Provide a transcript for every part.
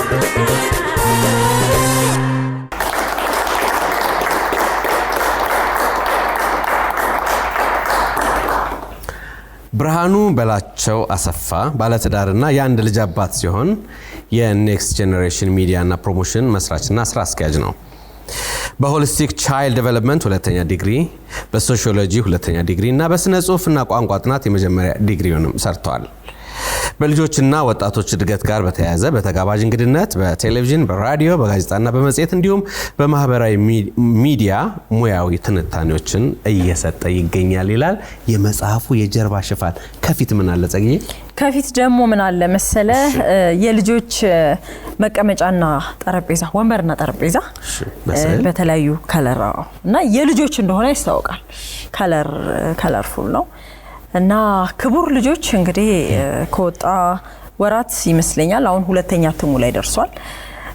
ብርሃኑ በላቸው አሰፋ ባለትዳርና የአንድ ልጅ አባት ሲሆን የኔክስት ጄነሬሽን ሚዲያ እና ፕሮሞሽን መስራችና ስራ አስኪያጅ ነው። በሆሊስቲክ ቻይልድ ዴቨሎፕመንት ሁለተኛ ዲግሪ፣ በሶሺዮሎጂ ሁለተኛ ዲግሪ እና በስነ ጽሁፍና ቋንቋ ጥናት የመጀመሪያ ዲግሪውንም ሰርተዋል። በልጆችና ወጣቶች እድገት ጋር በተያያዘ በተጋባዥ እንግድነት በቴሌቪዥን፣ በራዲዮ፣ በጋዜጣና በመጽሔት እንዲሁም በማህበራዊ ሚዲያ ሙያዊ ትንታኔዎችን እየሰጠ ይገኛል ይላል የመጽሐፉ የጀርባ ሽፋን። ከፊት ምን አለ ጸግዬ? ከፊት ደግሞ ምን አለ መሰለ የልጆች መቀመጫና ጠረጴዛ፣ ወንበርና ጠረጴዛ በተለያዩ ከለር እና የልጆች እንደሆነ ያስታውቃል። ከለርፉል ነው እና ክቡር ልጆች እንግዲህ ከወጣ ወራት ይመስለኛል አሁን ሁለተኛ እትሙ ላይ ደርሷል።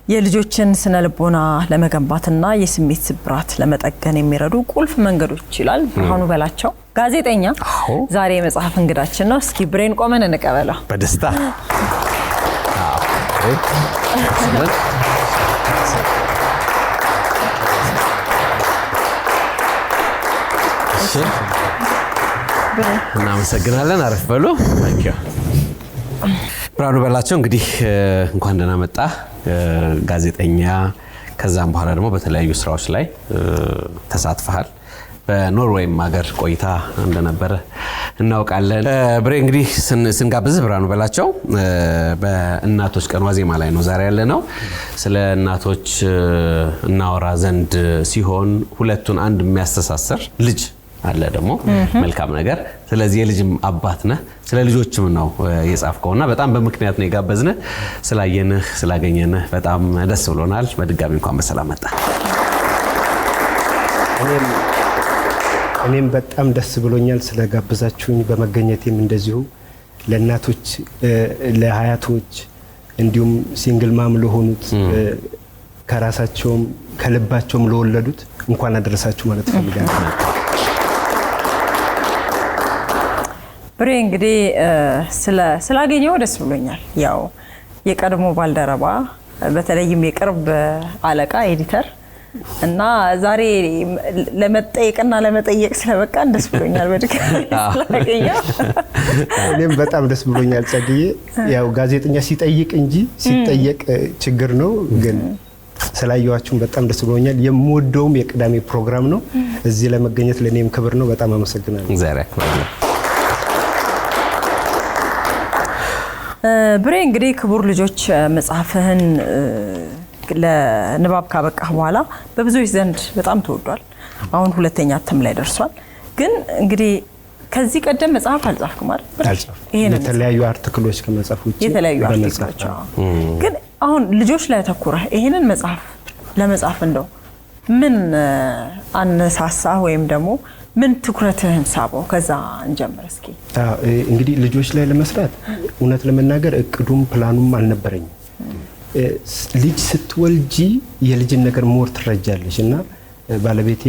የልጆችን ስነ ልቦና ለመገንባትና የስሜት ስብራት ለመጠገን የሚረዱ ቁልፍ መንገዶች ይላል ብርሃኑ በላቸው ጋዜጠኛ። ዛሬ የመጽሐፍ እንግዳችን ነው። እስኪ ብሬን ቆመን እንቀበለው በደስታ። እናመሰግናለን። አረፍ በሉ። ብርሃኑ በላቸው እንግዲህ እንኳን ደህና መጣ። ጋዜጠኛ፣ ከዛም በኋላ ደግሞ በተለያዩ ስራዎች ላይ ተሳትፈሃል። በኖርዌይም ሀገር ቆይታ እንደነበረ እናውቃለን። ብሬ እንግዲህ ስንጋብዝ ብርሃኑ በላቸው በእናቶች ቀን ዋዜማ ላይ ነው ዛሬ ያለ ነው። ስለ እናቶች እናወራ ዘንድ ሲሆን ሁለቱን አንድ የሚያስተሳሰር ልጅ አለ ደግሞ መልካም ነገር። ስለዚህ የልጅም አባት ነህ፣ ስለ ልጆችም ነው የጻፍከውና በጣም በምክንያት ነው የጋበዝነህ። ስላየንህ ስላገኘንህ በጣም ደስ ብሎናል። በድጋሚ እንኳን በሰላም መጣ። እኔም በጣም ደስ ብሎኛል ስለጋበዛችሁኝ። በመገኘቴም እንደዚሁ ለእናቶች፣ ለሀያቶች እንዲሁም ሲንግል ማም ለሆኑት ከራሳቸውም ከልባቸውም ለወለዱት እንኳን አደረሳችሁ ማለት ፈልጋለሁ። ብሬ እንግዲህ ስላገኘው ደስ ብሎኛል። ያው የቀድሞ ባልደረባ በተለይም የቅርብ አለቃ ኤዲተር እና ዛሬ ለመጠየቅና ለመጠየቅ ስለበቃን ደስ ብሎኛል። በድጋሚ ስላገኘው እኔም በጣም ደስ ብሎኛል ጸግዬ። ያው ጋዜጠኛ ሲጠይቅ እንጂ ሲጠየቅ ችግር ነው፣ ግን ስላየዋችሁም በጣም ደስ ብሎኛል። የምወደውም የቅዳሜ ፕሮግራም ነው። እዚህ ለመገኘት ለኔም ክብር ነው። በጣም አመሰግናለሁ። ዛሬ አክብራለሁ። ብሬ እንግዲህ ክቡር ልጆች መጽሐፍህን ለንባብ ካበቃህ በኋላ በብዙዎች ዘንድ በጣም ተወዷል። አሁን ሁለተኛ እትም ላይ ደርሷል። ግን እንግዲህ ከዚህ ቀደም መጽሐፍ አልጻፍክም አይደል? የተለያዩ አርቲክሎች ከመጽሐፍ ውጪ የተለያዩ አርቲክሎች። ግን አሁን ልጆች ላይ ተኩረህ ይሄንን መጽሐፍ ለመጻፍ እንደው ምን አነሳሳ ወይም ደግሞ ምን ትኩረትህን ሳበው? ከዛ እንጀምር እስኪ። እንግዲህ ልጆች ላይ ለመስራት እውነት ለመናገር እቅዱም ፕላኑም አልነበረኝም። ልጅ ስትወልጂ የልጅን ነገር ሞር ትረጃለሽ እና ባለቤቴ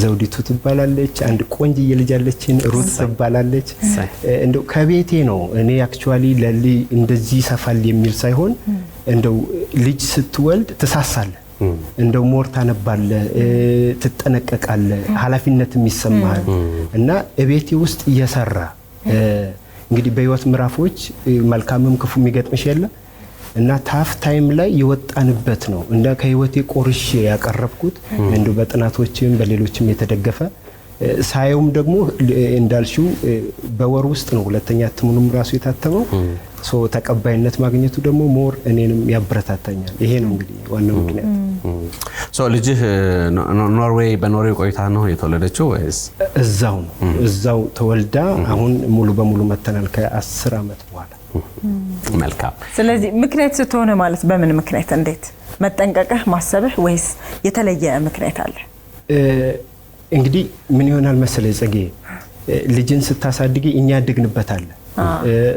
ዘውዲቱ ትባላለች። አንድ ቆንጆ ልጅ አለችን ሩት ትባላለች። እንደው ከቤቴ ነው እኔ አክቹአሊ ለልጅ እንደዚህ ይሰፋል የሚል ሳይሆን እንደው ልጅ ስትወልድ ትሳሳለ፣ እንደው ሞር ታነባለ፣ ትጠነቀቃለ፣ ኃላፊነትም ይሰማሃል እና እቤቴ ውስጥ እየሰራ እንግዲህ በህይወት ምዕራፎች መልካምም ክፉም ይገጥምሽ የለ እና ታፍ ታይም ላይ የወጣንበት ነው እና ከህይወቴ ቆርሼ ያቀረብኩት እንደው በጥናቶችም በሌሎችም የተደገፈ ሳይውም ደግሞ እንዳልሽው በወር ውስጥ ነው ሁለተኛ እትሙንም ራሱ የታተመው። ተቀባይነት ማግኘቱ ደግሞ ሞር እኔንም ያበረታታኛል። ይሄ ነው እንግዲህ ዋናው ምክንያት። ልጅህ በኖርዌይ ቆይታ ነው የተወለደችው ወይስ እዛው ነው? እዛው ተወልዳ አሁን ሙሉ በሙሉ መተናል ከ10 ዓመት በኋላ። መልካም። ስለዚህ ምክንያት ስትሆነ ማለት በምን ምክንያት እንዴት መጠንቀቅህ ማሰብህ ወይስ የተለየ ምክንያት አለ? እንግዲህ ምን ይሆናል መሰለኝ ጽጌ፣ ልጅን ስታሳድጊ እኛ ያድግንበታል።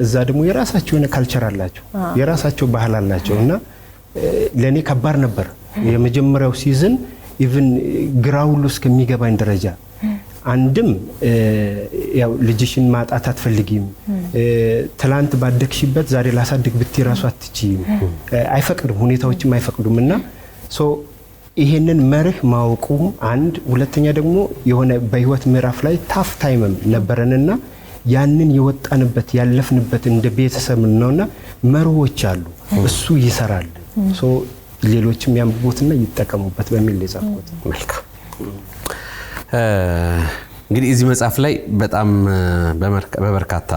እዛ ደግሞ የራሳቸው የሆነ ካልቸር አላቸው፣ የራሳቸው ባህል አላቸው እና ለኔ ከባድ ነበር የመጀመሪያው ሲዝን ኢቭን ግራውሉ እስከሚገባኝ ደረጃ አንድም ያው ልጅሽን ማጣት አትፈልጊም። ትላንት ባደግሽበት ዛሬ ላሳድግ ብትይ ራሱ አትችይም፣ አይፈቅዱም፣ ሁኔታዎችም አይፈቅዱምና ይሄንን መርህ ማወቁም አንድ። ሁለተኛ ደግሞ የሆነ በህይወት ምዕራፍ ላይ ታፍ ታይምም ነበረንና ያንን የወጣንበት ያለፍንበት እንደ ቤተሰብ ነውና መርሆች አሉ፣ እሱ ይሰራል። ሌሎችም ያንብቡትና ይጠቀሙበት በሚል የጻፍኩት። መልካም። እንግዲህ እዚህ መጽሐፍ ላይ በጣም በበርካታ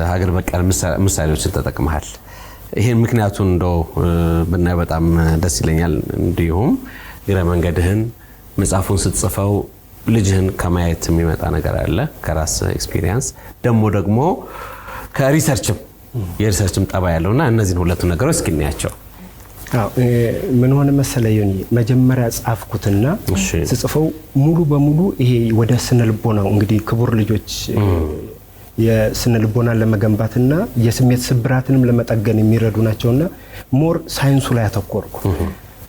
ሀገር በቀል ምሳሌዎችን ተጠቅመሃል። ይሄን ምክንያቱን እንደው ብናየው በጣም ደስ ይለኛል። እንዲሁም ግረ መንገድህን መጽሐፉን ስትጽፈው ልጅህን ከማየት የሚመጣ ነገር አለ፣ ከራስ ኤክስፒሪየንስ ደግሞ ከሪሰርችም የሪሰርችም ጠባ ያለውና እነዚህን ሁለቱ ነገሮች እስኪ እናያቸው። ምን ሆነ መሰለኝ መጀመሪያ ጻፍኩትና ስጽፈው ሙሉ በሙሉ ይሄ ወደ ስነ ልቦናው እንግዲህ ክቡር ልጆች የስነ ልቦናን ለመገንባትና የስሜት ስብራትንም ለመጠገን የሚረዱ ናቸውና ሞር ሳይንሱ ላይ አተኮርኩ።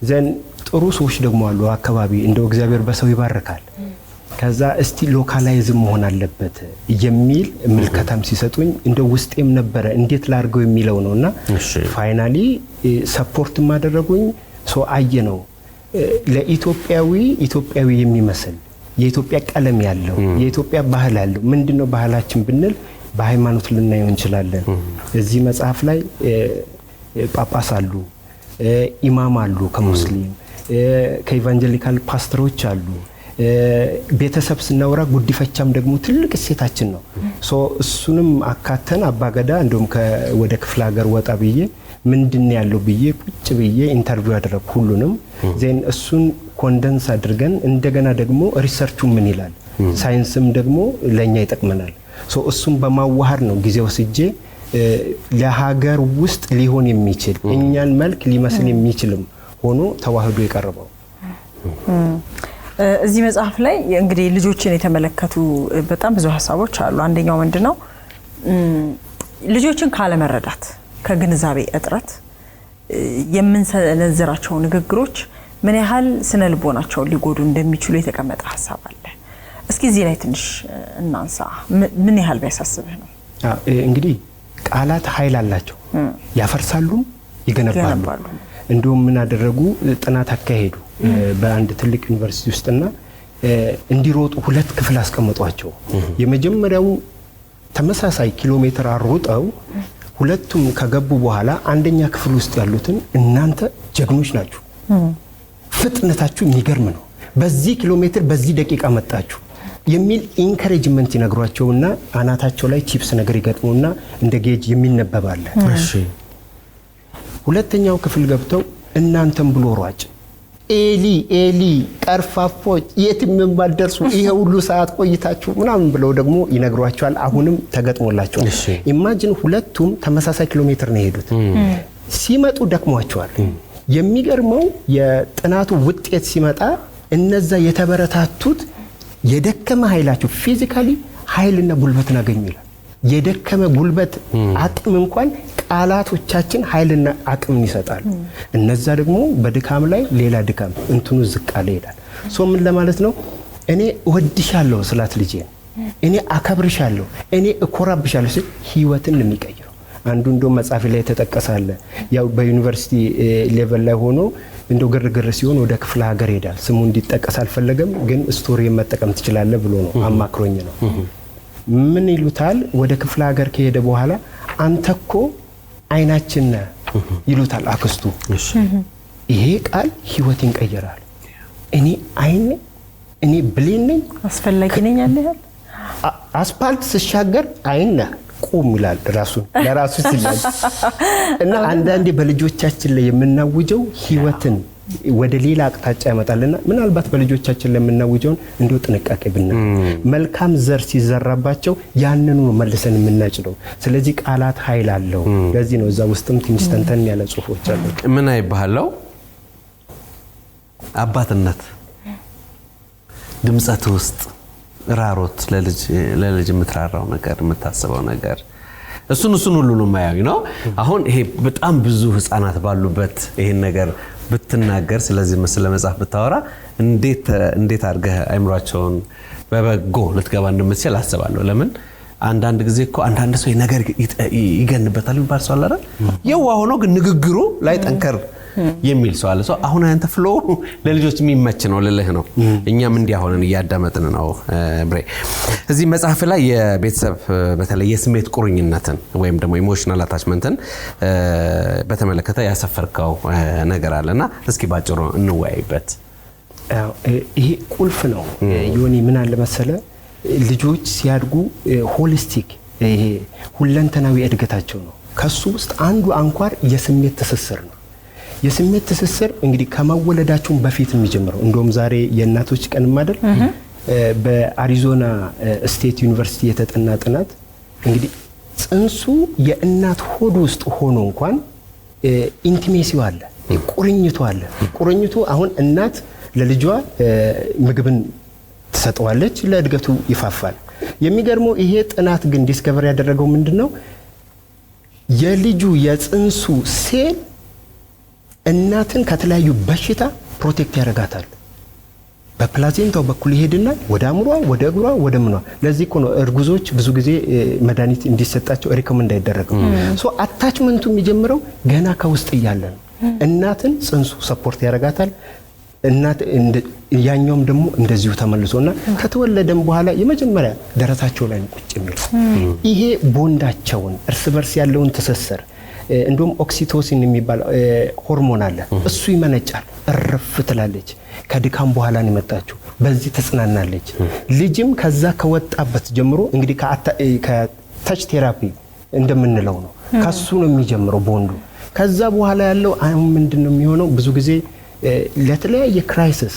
ዘን ጥሩ ሰዎች ደግሞ አሉ አካባቢ እንደው እግዚአብሔር በሰው ይባርካል። ከዛ እስቲ ሎካላይዝም መሆን አለበት የሚል ምልከታም ሲሰጡኝ እንደው ውስጤም ነበረ እንዴት ላርገው የሚለው ነውና ፋይናሊ ሰፖርት ማደረጉኝ። አየ ነው ለኢትዮጵያዊ የሚመስል የኢትዮጵያ ቀለም ያለው የኢትዮጵያ ባህል ያለው ምንድነው ባህላችን ብንል በሃይማኖት ልናየው እንችላለን። እዚህ መጽሐፍ ላይ ጳጳስ አሉ፣ ኢማም አሉ፣ ከሙስሊም ከኢቫንጀሊካል ፓስተሮች አሉ። ቤተሰብ ስናወራ ጉዲፈቻም ደግሞ ትልቅ እሴታችን ነው። እሱንም አካተን አባገዳ እንደውም ወደ ክፍለ ሀገር ወጣ ብዬ ምንድን ያለው ብዬ ቁጭ ብዬ ኢንተርቪው አደረኩ ሁሉንም። ዜን እሱን ኮንደንስ አድርገን እንደገና ደግሞ ሪሰርቹ ምን ይላል ሳይንስም ደግሞ ለኛ ይጠቅመናል። እሱን በማዋሃድ ነው ጊዜ ወስጄ ለሀገር ውስጥ ሊሆን የሚችል እኛን መልክ ሊመስል የሚችልም ሆኖ ተዋህዶ የቀረበው። እዚህ መጽሐፍ ላይ እንግዲህ ልጆችን የተመለከቱ በጣም ብዙ ሀሳቦች አሉ። አንደኛው ምንድነው ልጆችን ካለመረዳት ከግንዛቤ እጥረት የምንሰነዝራቸው ንግግሮች ምን ያህል ስነ ልቦናቸውን ሊጎዱ እንደሚችሉ የተቀመጠ ሀሳብ አለ። እስኪ እዚህ ላይ ትንሽ እናንሳ። ምን ያህል ቢያሳስብህ ነው? እንግዲህ ቃላት ኃይል አላቸው፣ ያፈርሳሉ፣ ይገነባሉ። እንደውም ምን አደረጉ ጥናት አካሄዱ በአንድ ትልቅ ዩኒቨርሲቲ ውስጥና እንዲሮጡ ሁለት ክፍል አስቀምጧቸው። የመጀመሪያው ተመሳሳይ ኪሎ ሜትር አሮጠው ሁለቱም ከገቡ በኋላ አንደኛ ክፍል ውስጥ ያሉትን እናንተ ጀግኖች ናችሁ፣ ፍጥነታችሁ የሚገርም ነው፣ በዚህ ኪሎ ሜትር በዚህ ደቂቃ መጣችሁ የሚል ኢንካሬጅመንት ይነግሯቸውና አናታቸው ላይ ቺፕስ ነገር ይገጥሙና እንደ ጌጅ የሚነበባለ። ሁለተኛው ክፍል ገብተው እናንተም ብሎ ሯጭ ኤሊ ቀርፋፎች የትም የማትደርሱ ይሄ ሁሉ ሰዓት ቆይታችሁ ምናምን ብለው ደግሞ ይነግሯቸዋል። አሁንም ተገጥሞላቸዋል። ኢማጂን ሁለቱም ተመሳሳይ ኪሎ ሜትር ነው የሄዱት። ሲመጡ ደክሟቸዋል። የሚገርመው የጥናቱ ውጤት ሲመጣ እነዛ የተበረታቱት የደከመ ኃይላቸው ፊዚካሊ ኃይልና ጉልበትን አገኙ ይላል። የደከመ ጉልበት አቅም እንኳን ቃላቶቻችን ኃይልና አቅምን ይሰጣሉ። እነዛ ደግሞ በድካም ላይ ሌላ ድካም እንትኑ ዝቃለ ይላል። ምን ለማለት ነው? እኔ እወድሻለሁ ስላት ልጄ እኔ አከብርሻለሁ እኔ እኮራብሻለሁ ሲል ህይወትን ነው የሚቀይረው። አንዱ እንደው መጽሐፍ ላይ ተጠቀሳለ። ያው በዩኒቨርሲቲ ሌቨል ላይ ሆኖ እንደው ግርግር ሲሆን ወደ ክፍለ ሀገር ሄዳል። ስሙ እንዲጠቀስ አልፈለገም፣ ግን ስቶሪ መጠቀም ትችላለህ ብሎ ነው አማክሮኝ ነው። ምን ይሉታል? ወደ ክፍለ ሀገር ከሄደ በኋላ አንተኮ አይናችን ይሉታል አክስቱ። ይሄ ቃል ህይወትን ቀየራል። እኔ አይኔ እኔ ብሌን ነኝ አስፈላጊ ነኝ አለ። አስፓልት ሲሻገር አይና ቁም ይላል ለራሱ ሲላል። እና አንዳንዴ በልጆቻችን ላይ የምናውጀው ህይወትን ወደ ሌላ አቅጣጫ ያመጣልና ምናልባት በልጆቻችን ላይ የምናውጀውን እንደው ጥንቃቄ ብናደርግ መልካም ዘር ሲዘራባቸው ያንኑ መልሰን የምናጭደው። ስለዚህ ቃላት ኃይል አለው። ለዚህ ነው እዛ ውስጥም ትንሽ ተንተን ያለ ጽሁፎች አሉ። ምን አይባለው አባትነት ድምጸት ውስጥ ራሮት ለልጅ የምትራራው ነገር የምታስበው ነገር እሱን ሁሉ ነው ማያዩ ነው። አሁን ይሄ በጣም ብዙ ህፃናት ባሉበት ይሄን ነገር ብትናገር ስለዚህ ስለ መጽሐፍ ብታወራ እንዴት አድርገህ አይምሯቸውን በበጎ ልትገባ እንደምትችል አስባለሁ። ለምን አንዳንድ ጊዜ እኮ አንዳንድ ሰው ነገር ይገንበታል የሚባል ሰው አለ አይደል? የዋህ ሆኖ ግን ንግግሩ ላይ ጠንከር የሚል ሰው አለ። ሰው አሁን አንተ ፍሎ ለልጆች የሚመች ነው ልልህ ነው። እኛም እንዲያ ሆነን እያዳመጥን ነው። ብሬ እዚህ መጽሐፍ ላይ የቤተሰብ በተለይ የስሜት ቁርኝነትን ወይም ደግሞ ኢሞሽናል አታችመንትን በተመለከተ ያሰፈርከው ነገር አለና እስኪ ባጭሩ እንወያይበት። ይሄ ቁልፍ ነው። ዮኒ ምን አለ መሰለ ልጆች ሲያድጉ ሆሊስቲክ ይሄ ሁለንተናዊ እድገታቸው ነው። ከሱ ውስጥ አንዱ አንኳር የስሜት ትስስር ነው። የስሜት ትስስር እንግዲህ ከመወለዳቸው በፊት የሚጀምረው እንደውም ዛሬ የእናቶች ቀን አይደል? በአሪዞና ስቴት ዩኒቨርሲቲ የተጠና ጥናት እንግዲህ ጽንሱ የእናት ሆድ ውስጥ ሆኖ እንኳን ኢንቲሜሲው አለ፣ ቁርኝቱ አለ። ቁርኝቱ አሁን እናት ለልጇ ምግብን ትሰጠዋለች፣ ለእድገቱ ይፋፋል። የሚገርመው ይሄ ጥናት ግን ዲስከቨር ያደረገው ምንድነው? የልጁ የጽንሱ ሴል እናትን ከተለያዩ በሽታ ፕሮቴክት ያደርጋታል። በፕላዜንታው በኩል ይሄድና ወደ አእምሯ፣ ወደ እግሯ፣ ወደ ምኗ። ለዚህ እኮ ነው እርጉዞች ብዙ ጊዜ መድኃኒት እንዲሰጣቸው ሪኮመንድ አይደረግም። ሶ አታችመንቱ የሚጀምረው ገና ከውስጥ እያለ ነው። እናትን ጽንሱ ሰፖርት ያደርጋታል። እናት ያኛውም ደግሞ እንደዚሁ ተመልሶና ከተወለደም በኋላ የመጀመሪያ ደረታቸው ላይ ቁጭ የሚለው ይሄ ቦንዳቸውን እርስ በርስ ያለውን ትስስር እንደውም ኦክሲቶሲን የሚባል ሆርሞን አለ። እሱ ይመነጫል። እረፍ ትላለች። ከድካም በኋላ ነው የመጣችው። በዚህ ተጽናናለች። ልጅም ከዛ ከወጣበት ጀምሮ እንግዲህ ከታች ቴራፒ እንደምንለው ነው። ከሱ ነው የሚጀምረው ቦንዱ። ከዛ በኋላ ያለው አሁን ምንድነው የሚሆነው? ብዙ ጊዜ ለተለያየ ክራይሲስ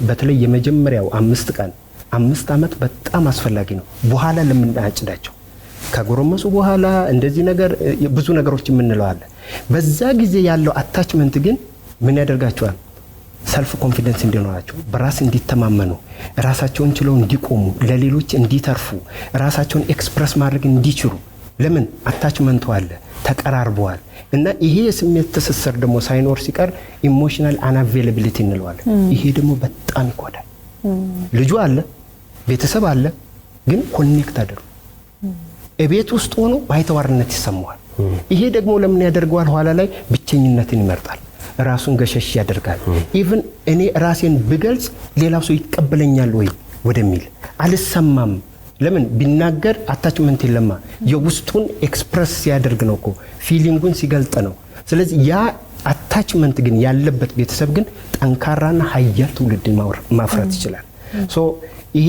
በተለይ የመጀመሪያው 5 ቀን 5 ዓመት በጣም አስፈላጊ ነው። በኋላ ለምናጭዳቸው ከጎረመሱ በኋላ እንደዚህ ነገር ብዙ ነገሮች የምንለው አለ። በዛ ጊዜ ያለው አታችመንት ግን ምን ያደርጋቸዋል? ሰልፍ ኮንፊደንስ እንዲኖራቸው፣ በራስ እንዲተማመኑ፣ ራሳቸውን ችለው እንዲቆሙ፣ ለሌሎች እንዲተርፉ፣ ራሳቸውን ኤክስፕረስ ማድረግ እንዲችሉ። ለምን? አታችመንቱ አለ፣ ተቀራርበዋል። እና ይሄ የስሜት ትስስር ደግሞ ሳይኖር ሲቀር ኢሞሽናል አንአቬይላቢሊቲ እንለዋለን። ይሄ ደግሞ በጣም ይጎዳል። ልጁ አለ፣ ቤተሰብ አለ፣ ግን ኮኔክት አደሩ እቤት ውስጥ ሆኖ ባይተዋርነት ይሰማዋል። ይሄ ደግሞ ለምን ያደርገዋል? ኋላ ላይ ብቸኝነትን ይመርጣል፣ ራሱን ገሸሽ ያደርጋል። ኢቭን እኔ ራሴን ብገልጽ ሌላው ሰው ይቀበለኛል ወይ ወደሚል አልሰማም። ለምን ቢናገር አታችመንት የለማ። የውስጡን ኤክስፕረስ ሲያደርግ ነው እኮ ፊሊንጉን ሲገልጥ ነው። ስለዚህ ያ አታችመንት ግን ያለበት ቤተሰብ ግን ጠንካራና ኃያል ትውልድን ማፍራት ይችላል። ሶ ይሄ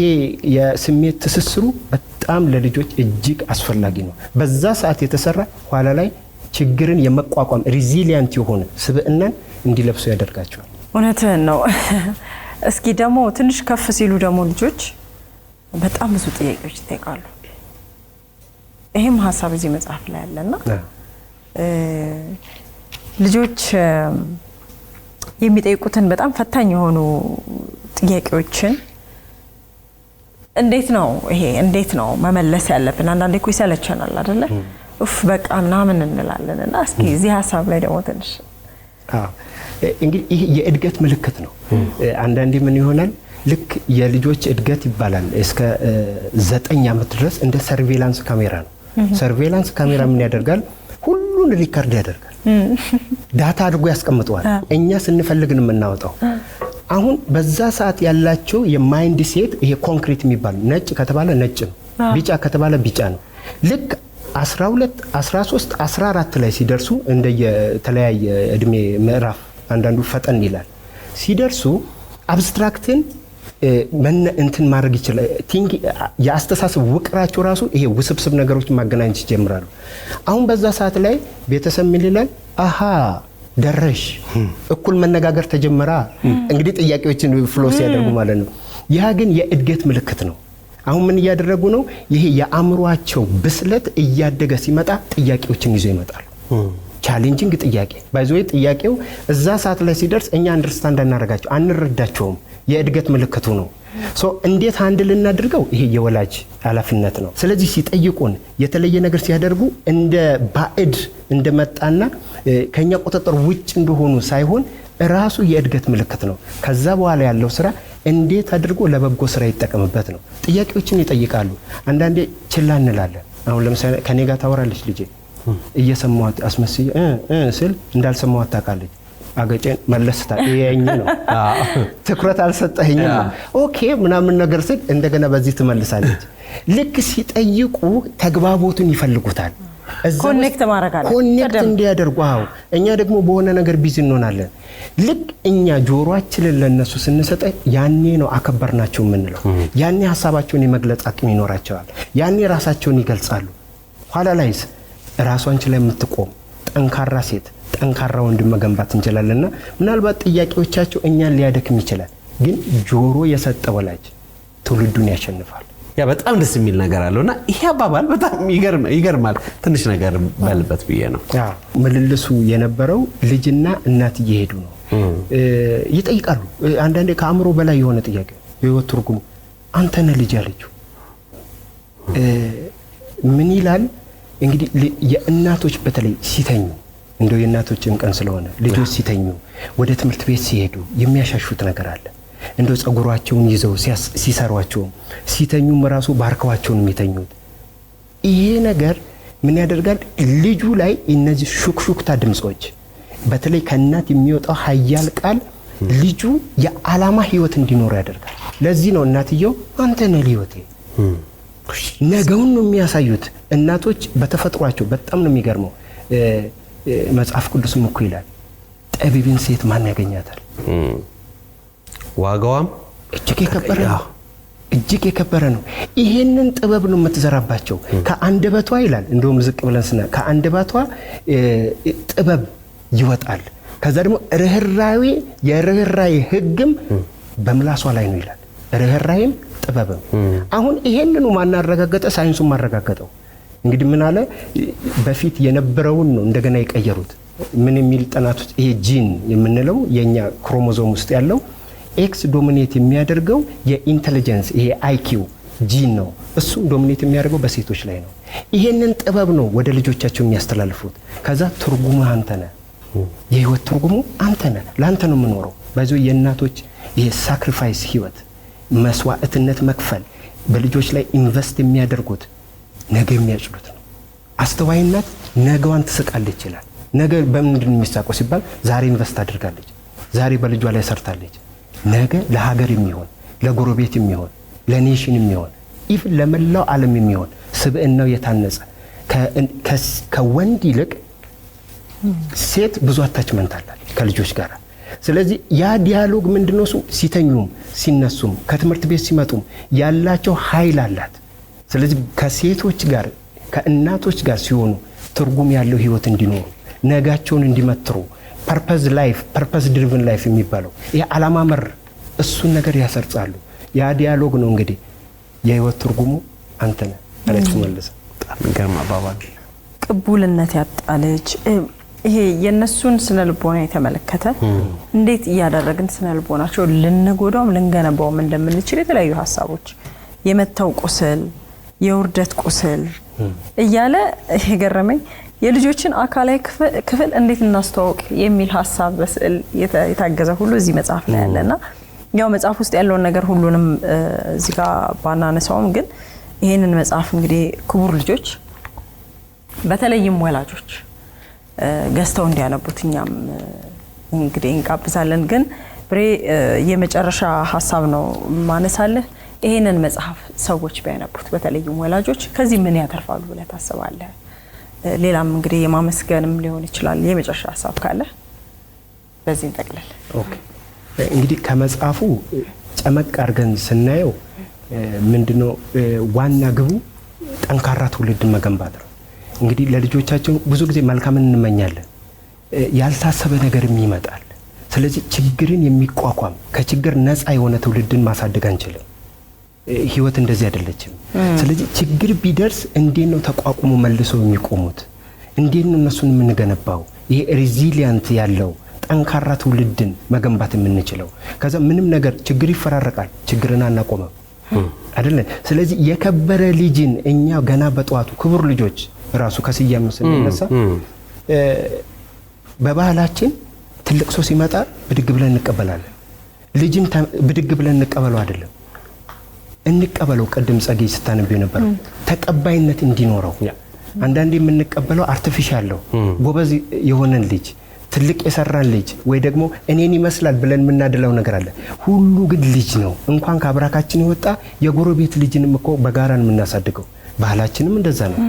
የስሜት ትስስሩ በጣም ለልጆች እጅግ አስፈላጊ ነው። በዛ ሰዓት የተሰራ ኋላ ላይ ችግርን የመቋቋም ሪዚሊያንት የሆነ ስብዕናን እንዲለብሱ ያደርጋቸዋል። እውነትህን ነው። እስኪ ደግሞ ትንሽ ከፍ ሲሉ ደግሞ ልጆች በጣም ብዙ ጥያቄዎች ይጠይቃሉ። ይሄም ሀሳብ እዚህ መጽሐፍ ላይ አለና ልጆች የሚጠይቁትን በጣም ፈታኝ የሆኑ ጥያቄዎችን እንዴት ነው መመለስ ያለብን? አንዳንዴ እኮ ይሰለቸናል አይደለ? በቃ ምናምን እንላለን። እና እስኪ እዚህ ሀሳብ ላይ ደግሞ ትንሽ እንግዲህ ይሄ የእድገት ምልክት ነው። አንዳንዴ ምን ይሆናል? ልክ የልጆች እድገት ይባላል እስከ 9 ዓመት ድረስ እንደ ሰርቬላንስ ካሜራ ነው። ሰርቬላንስ ካሜራ ምን ያደርጋል? ሁሉን ሪከርድ ያደርጋል፣ ዳታ አድርጎ ያስቀምጠዋል። እኛ ስንፈልግ ነው የምናወጣው። አሁን በዛ ሰዓት ያላቸው የማይንድ ሴት ይሄ ኮንክሪት የሚባል ነጭ ከተባለ ነጭ ነው፣ ቢጫ ከተባለ ቢጫ ነው። ልክ 12፣ 13፣ 14 ላይ ሲደርሱ እንደየተለያየ እድሜ ምዕራፍ አንዳንዱ ፈጠን ይላል። ሲደርሱ አብስትራክትን እንትን ማድረግ ይችላል። ቲንክ የአስተሳሰብ ውቅራቸው ራሱ ይሄ ውስብስብ ነገሮች ማገናኘት ይጀምራሉ። አሁን በዛ ሰዓት ላይ ቤተሰብ ምን ይላል? አሃ ደረሽ፣ እኩል መነጋገር ተጀመራ። እንግዲህ ጥያቄዎችን ፍሎስ ያደርጉ ማለት ነው። ያ ግን የእድገት ምልክት ነው። አሁን ምን እያደረጉ ነው? ይሄ የአእምሯቸው ብስለት እያደገ ሲመጣ ጥያቄዎችን ይዞ ይመጣሉ። ቻሌንጂንግ ጥያቄ ባይዘው ጥያቄው እዛ ሰዓት ላይ ሲደርስ እኛ አንደርስታንድ እናደርጋቸው አንረዳቸውም። የእድገት ምልክቱ ነው። ሶ እንዴት ሃንድል እናድርገው? ይሄ የወላጅ ኃላፊነት ነው። ስለዚህ ሲጠይቁን የተለየ ነገር ሲያደርጉ እንደ ባዕድ እንደመጣና ከኛ ቁጥጥር ውጭ እንደሆኑ ሳይሆን ራሱ የእድገት ምልክት ነው። ከዛ በኋላ ያለው ስራ እንዴት አድርጎ ለበጎ ስራ ይጠቀምበት ነው። ጥያቄዎችን ይጠይቃሉ። አንዳንዴ ችላ እንላለን። አሁን ለምሳሌ ከኔ ጋር ታወራለች ልጄ፣ እየሰማኋት አስመስዬ ስል እንዳልሰማኋት ታውቃለች። አገጨን መለስታ ይሄኝ ነው ትኩረት አልሰጠኸኝም ኦኬ ምናምን ነገር ስል እንደገና በዚህ ትመልሳለች። ልክ ሲጠይቁ ተግባቦቱን ይፈልጉታል። ኮኔክት ማረጋለ ኮኔክት እንዲያደርጉ እኛ ደግሞ በሆነ ነገር ቢዚ እንሆናለን። ልክ እኛ ጆሮአችንን ለነሱ ስንሰጥ ያኔ ነው አከበርናቸው የምንለው። ያኔ ሐሳባቸውን የመግለጽ አቅም ይኖራቸዋል። ያኔ ራሳቸውን ይገልጻሉ። ኋላ ላይስ ራሷን ችላ የምትቆም ጠንካራ ሴት ጠንካራ ወንድም መገንባት እንችላለንና ምናልባት ጥያቄዎቻቸው እኛን ሊያደክም ይችላል፣ ግን ጆሮ የሰጠ ወላጅ ትውልዱን ያሸንፋል። ያ በጣም ደስ የሚል ነገር አለውና ይሄ አባባል በጣም ይገርማል። ትንሽ ነገር በልበት ብዬ ነው። ምልልሱ የነበረው ልጅና እናት እየሄዱ ነው፣ ይጠይቃሉ። አንዳንዴ ከአእምሮ በላይ የሆነ ጥያቄ የህይወት ትርጉሙ አንተ ነህ ልጅ አለችው። ምን ይላል እንግዲህ የእናቶች በተለይ ሲተኙ እንደው የእናቶችም ቀን ስለሆነ ልጆች ሲተኙ ወደ ትምህርት ቤት ሲሄዱ የሚያሻሹት ነገር አለ። እንደው ጸጉራቸውን ይዘው ሲሰሯቸው ሲተኙም ራሱ ባርከዋቸውን የሚተኙት ይሄ ነገር ምን ያደርጋል? ልጁ ላይ እነዚህ ሹክሹክታ ድምጾች በተለይ ከእናት የሚወጣው ኃያል ቃል ልጁ የዓላማ ህይወት እንዲኖር ያደርጋል። ለዚህ ነው እናትየው አንተ ነህ ህይወቴ ነገውን ነው የሚያሳዩት። እናቶች በተፈጥሯቸው በጣም ነው የሚገርመው። መጽሐፍ ቅዱስም እኮ ይላል ጠቢብን ሴት ማን ያገኛታል? ዋጋዋም እጅግ የከበረ ነው። ይሄንን ጥበብ ነው የምትዘራባቸው ከአንደበቷ ይላል። እንደውም ዝቅ ብለን ስና ከአንደበቷ ጥበብ ይወጣል። ከዛ ደግሞ የርህራሄ ህግም በምላሷ ላይ ነው ይላል። ርህራሄም ጥበብም። አሁን ይሄንኑ ማናረጋገጠ ሳይንሱን ማረጋገጠው እንግዲህ ምን አለ በፊት የነበረውን ነው እንደገና የቀየሩት። ምን የሚል ጥናቶች ይሄ ጂን የምንለው የኛ ክሮሞዞም ውስጥ ያለው ኤክስ ዶሚኔት የሚያደርገው የኢንተለጀንስ ይሄ አይኪው ጂን ነው። እሱ ዶሚኔት የሚያደርገው በሴቶች ላይ ነው። ይሄንን ጥበብ ነው ወደ ልጆቻቸው የሚያስተላልፉት። ከዛ ትርጉሙ አንተ ነህ፣ የህይወት ትርጉሙ አንተ ነህ፣ ላንተ ነው የምኖረው። ባይዞ የእናቶች ይሄ ሳክሪፋይስ ህይወት መስዋዕትነት መክፈል በልጆች ላይ ኢንቨስት የሚያደርጉት ነገ የሚያጭሉት ነው። አስተዋይ እናት ነገዋን ትስቃለች ይላል። ነገ በምንድን የሚሳቀው ሲባል ዛሬ ኢንቨስት አድርጋለች፣ ዛሬ በልጇ ላይ ሰርታለች። ነገ ለሀገር የሚሆን ለጎረቤት የሚሆን ለኔሽን የሚሆን ኢቭን ለመላው ዓለም የሚሆን ስብዕናው የታነጸ ከወንድ ይልቅ ሴት ብዙ አታችመንት አላት ከልጆች ጋር። ስለዚህ ያ ዲያሎግ ምንድነው? ሲተኙም ሲነሱም ከትምህርት ቤት ሲመጡም ያላቸው ኃይል አላት። ስለዚህ ከሴቶች ጋር ከእናቶች ጋር ሲሆኑ ትርጉም ያለው ህይወት እንዲኖሩ ነጋቸውን እንዲመትሩ ፐርፐዝ ድሪቭን ላይፍ የሚባለው ይሄ ዓላማ መር እሱን ነገር ያሰርጻሉ። ያ ዲያሎግ ነው እንግዲህ የህይወት ትርጉሙ አንተ ነህ አለች መልሰ። በጣም ገርማ አባባል። ቅቡልነት ያጣለች ይሄ የነሱን ስነ ልቦና የተመለከተ እንዴት እያደረግን ስነ ልቦናቸው ልንጎዳውም ልንገነባውም እንደምንችል የተለያዩ ሐሳቦች የመተው ቁስል የውርደት ቁስል እያለ የገረመኝ የልጆችን አካላዊ ክፍል እንዴት እናስተዋውቅ የሚል ሐሳብ በስዕል የታገዘ ሁሉ እዚህ መጽሐፍ ላይ ያለና ያው መጽሐፍ ውስጥ ያለውን ነገር ሁሉንም እዚህ ጋር ባናነሳውም ግን ይሄንን መጽሐፍ እንግዲህ ክቡር ልጆች በተለይም ወላጆች ገዝተው እንዲያነቡት እኛም እንግዲህ እንጋብዛለን። ግን ብሬ የመጨረሻ ሐሳብ ነው ማነሳለህ። ይሄንን መጽሐፍ ሰዎች ቢያነቡት በተለይም ወላጆች ከዚህ ምን ያተርፋሉ ብለህ ታስባለህ? ሌላም እንግዲህ የማመስገንም ሊሆን ይችላል። የመጨረሻ ሐሳብ ካለ በዚህ እንጠቅልል። ኦኬ እንግዲህ ከመጽሐፉ ጨመቅ አድርገን ስናየው ምንድነው ዋና ግቡ ጠንካራ ትውልድን መገንባት ነው። እንግዲህ ለልጆቻችን ብዙ ጊዜ መልካምን እንመኛለን፣ ያልታሰበ ነገርም ይመጣል። ስለዚህ ችግርን የሚቋቋም ከችግር ነፃ የሆነ ትውልድን ማሳደግ አንችልም። ህይወት እንደዚህ አይደለችም። ስለዚህ ችግር ቢደርስ እንዴት ነው ተቋቁሞ መልሰው የሚቆሙት? እንዴት ነው እነሱን የምንገነባው? ይሄ ሬዚሊያንት ያለው ጠንካራ ትውልድን መገንባት የምንችለው? ከዛ ምንም ነገር ችግር ይፈራረቃል፣ ችግርን አናቆመም አይደለ? ስለዚህ የከበረ ልጅን እኛ ገና በጠዋቱ ክቡር ልጆች ራሱ ከስያሜው ስንነሳ በባህላችን ትልቅ ሰው ሲመጣ ብድግ ብለን እንቀበላለን። ልጅም ብድግ ብለን እንቀበለው አይደለም እንቀበለው። ቀደም ጸጌ ስታነብ የነበረው ተቀባይነት እንዲኖረው አንዳንዴ የምንቀበለው አርቲፊሻል ነው። ጎበዝ የሆነን ልጅ ትልቅ የሰራን ልጅ ወይ ደግሞ እኔን ይመስላል ብለን የምናደላው ነገር አለ። ሁሉ ግን ልጅ ነው። እንኳን ከአብራካችን የወጣ የጎረቤት ልጅንም እኮ በጋራን የምናሳድገው ባህላችንም እንደዛ ነው።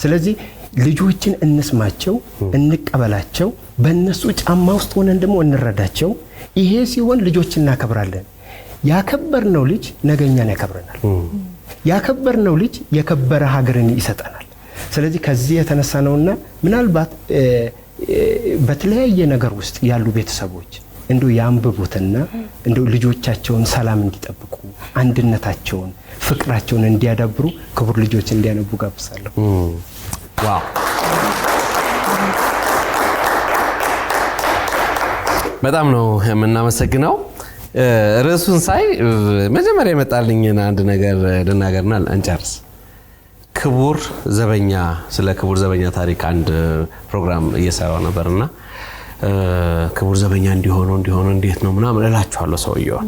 ስለዚህ ልጆችን እንስማቸው፣ እንቀበላቸው፣ በእነሱ ጫማ ውስጥ ሆነን ደግሞ እንረዳቸው። ይሄ ሲሆን ልጆችን እናከብራለን። ያከበርነው ልጅ ነገኛን ያከብረናል። ያከበርነው ልጅ የከበረ ሀገርን ይሰጠናል። ስለዚህ ከዚህ የተነሳ ነውና ምናልባት በተለያየ ነገር ውስጥ ያሉ ቤተሰቦች እንዶ ያንብቡትና እንዶ ልጆቻቸውን ሰላም እንዲጠብቁ፣ አንድነታቸውን፣ ፍቅራቸውን እንዲያዳብሩ ክቡር ልጆች እንዲያነቡ ጋብዛለሁ። ዋው በጣም ነው የምናመሰግነው። ርዕሱን ሳይ መጀመሪያ የመጣልኝን አንድ ነገር ልናገርና እንጨርስ። ክቡር ዘበኛ፣ ስለ ክቡር ዘበኛ ታሪክ አንድ ፕሮግራም እየሰራው ነበርና ክቡር ዘበኛ እንዲሆኑ እንዴት ነው ምናምን እላችኋለሁ ሰውየው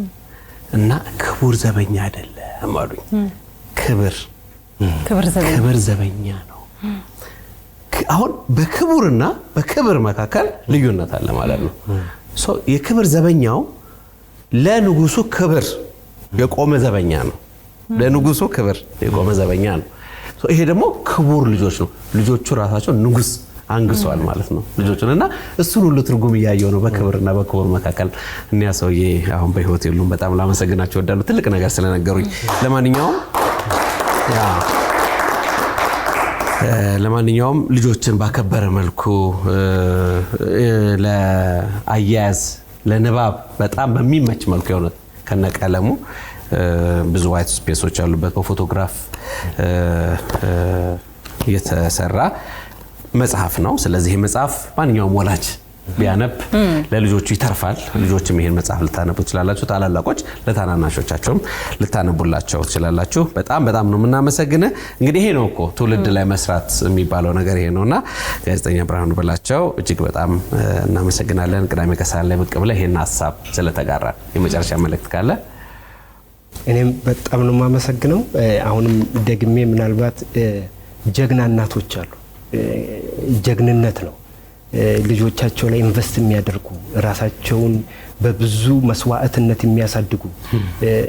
እና ክቡር ዘበኛ አይደለም አሉኝ። ክብር ዘበኛ ነው። አሁን በክቡርና በክብር መካከል ልዩነት አለ ማለት ነው። የክብር ዘበኛው ለንጉሱ ክብር የቆመ ዘበኛ ነው። ለንጉሱ ክብር የቆመ ዘበኛ ነው። ይሄ ደግሞ ክቡር ልጆች ነው። ልጆቹ ራሳቸው ንጉስ አንግሷል ማለት ነው ልጆቹን እና እሱን ሁሉ ትርጉም እያየው ነው በክብርና በክቡር መካከል። እኒያ ሰውዬ አሁን በህይወት የሉም። በጣም ላመሰግናቸው እወዳለሁ ትልቅ ነገር ስለነገሩኝ። ለማንኛውም ልጆችን ባከበረ መልኩ ለአያያዝ ለንባብ በጣም በሚመች መልኩ የሆነ ከነቀለሙ ብዙ ዋይት ስፔሶች ያሉበት በፎቶግራፍ የተሰራ መጽሐፍ ነው። ስለዚህ መጽሐፍ ማንኛውም ወላጅ ቢያነብ ለልጆቹ ይተርፋል። ልጆችም ይሄን መጽሐፍ ልታነቡ ትችላላችሁ። ታላላቆች ለታናናሾቻቸውም ልታነቡላቸው ትችላላችሁ። በጣም ነው የምናመሰግነው። እንግዲህ ይሄ ነው እኮ ትውልድ ላይ መስራት የሚባለው ነገር ይሄ ነውና ጋዜጠኛ ብርሃኑ በላቸው እጅግ በጣም እናመሰግናለን። ቅዳሜ ከሰዓት ላይ ብቅ ብለህ ይሄን ሐሳብ ስለተጋራ የመጨረሻ መልእክት ካለ? እኔም በጣም ነው የማመሰግነው። አሁንም ደግሜ ምናልባት ጀግና እናቶች አሉ። ጀግንነት ነው ልጆቻቸው ላይ ኢንቨስት የሚያደርጉ ራሳቸውን በብዙ መስዋዕትነት የሚያሳድጉ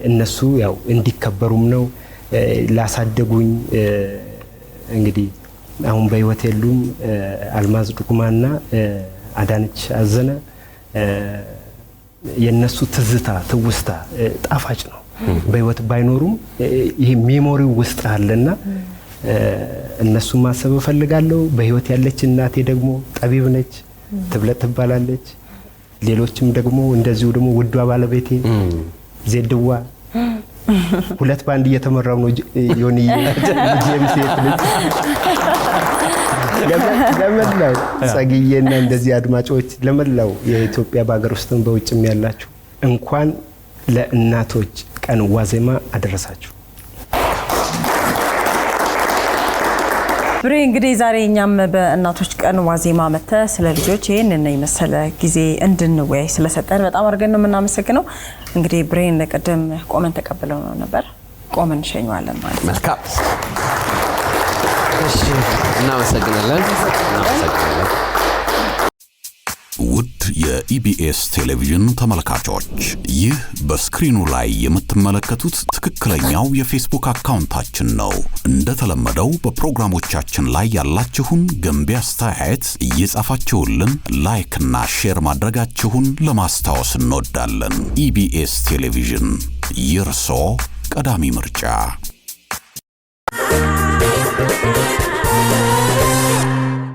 እነሱ ያው እንዲከበሩም ነው ላሳደጉኝ። እንግዲህ አሁን በህይወት የሉም አልማዝ ዱኩማና አዳነች አዘነ። የነሱ ትውስታ ጣፋጭ ነው። በህይወት ባይኖሩም ይሄ ሜሞሪው ውስጥ አለና እነሱ ማሰብ ፈልጋለሁ። በህይወት ያለች እናቴ ደግሞ ጠቢብ ነች፣ ትብለጥ ትባላለች። ሌሎችም ደግሞ እንደዚሁ ደግሞ ውዷ ባለቤቴ ዜድዋ ሁለት ባንድ እየተመራው ነው ዮኒ ጄምስ ልጅ ለመላው ጸግዬና እንደዚህ አድማጮች ለመላው የኢትዮጵያ በአገር ውስጥም በውጭም ያላችሁ እንኳን ለእናቶች ቀን ዋዜማ አደረሳችሁ። ብሬ እንግዲህ ዛሬ እኛም በእናቶች ቀን ዋዜማ መተ ስለ ልጆች ይሄንን የመሰለ ጊዜ እንድንወያይ ስለሰጠን በጣም አድርገን ነው የምናመሰግነው። እንግዲህ ብሬን ለቀደም ቆመን ተቀብለው ነው ነበር ቆመን እንሸኘዋለን ማለት ነው። መልካም እሺ፣ እናመሰግናለን። ውድ የኢቢኤስ ቴሌቪዥን ተመልካቾች፣ ይህ በስክሪኑ ላይ የምትመለከቱት ትክክለኛው የፌስቡክ አካውንታችን ነው። እንደተለመደው በፕሮግራሞቻችን ላይ ያላችሁን ገንቢ አስተያየት እየጻፋችሁልን ላይክ እና ሼር ማድረጋችሁን ለማስታወስ እንወዳለን። ኢቢኤስ ቴሌቪዥን የርሶ ቀዳሚ ምርጫ።